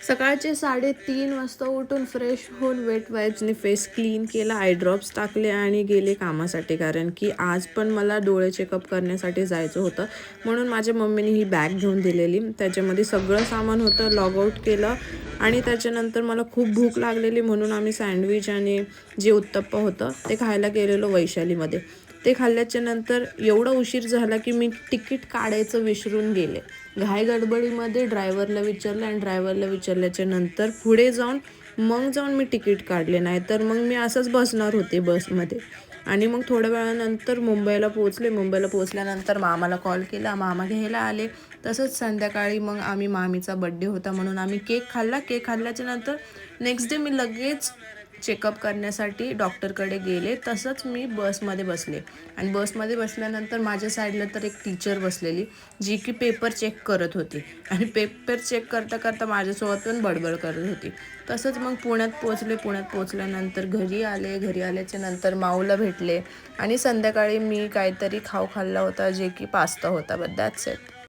सकाळचे 3:30 वाजता उठून फ्रेश होऊन वेट वाईप्सने फेस क्लीन केला, आय ड्रॉप्स टाकले आणि गेले कामासाठी. कारण की आज पण मला डोळे चेकअप करण्यासाठी जायचं होतं. म्हणून माझ्या मम्मीने ही बॅग घेऊन दिलेली. त्याच्यामध्ये सगळं सामान होतं. लॉग आउट केलं आणि त्याच्यानंतर मला खूप भूक लागलेली म्हणून आम्ही सँडविच आणि जे उत्तप्पा होतं ते खायला गेलेलो वैशालीमध्ये. ते खाल्ल्याच्या नंतर एवढा उशीर झाला की मी तिकीट काढायचं विसरून गेले. घाई गडबडीमध्ये ड्रायव्हरला विचारलं आणि ड्रायव्हरला विचारल्याच्या नंतर पुढे जाऊन मी तिकीट काढले. नाही तर मग मी असंच बसणार होते बसमध्ये. आणि मग थोड्या वेळानंतर मुंबईला पोचल्यानंतर मामाला कॉल केला, मामा घ्यायला आले. तसंच संध्याकाळी मग आम्ही मामीचा बड्डे होता म्हणून आम्ही केक खाल्ला. केक खाल्ल्याच्या नंतर नेक्स्ट डे मी लगेच चेकअप करण्यासाठी डॉक्टरकडे गेले. तसंच मी बसमध्ये बसले आणि बसमध्ये बसल्यानंतर माझ्या साईडला तर एक टीचर बसलेली जी की पेपर चेक करत होती आणि पेपर चेक करता करता माझ्यासोबत पण बडबड करत होती. तसंच मग पुण्यात पोचल्यानंतर घरी आल्याच्या नंतर माऊला भेटले आणि संध्याकाळी मी काहीतरी खाल्ला होता जे की पास्ता होता. But that's it.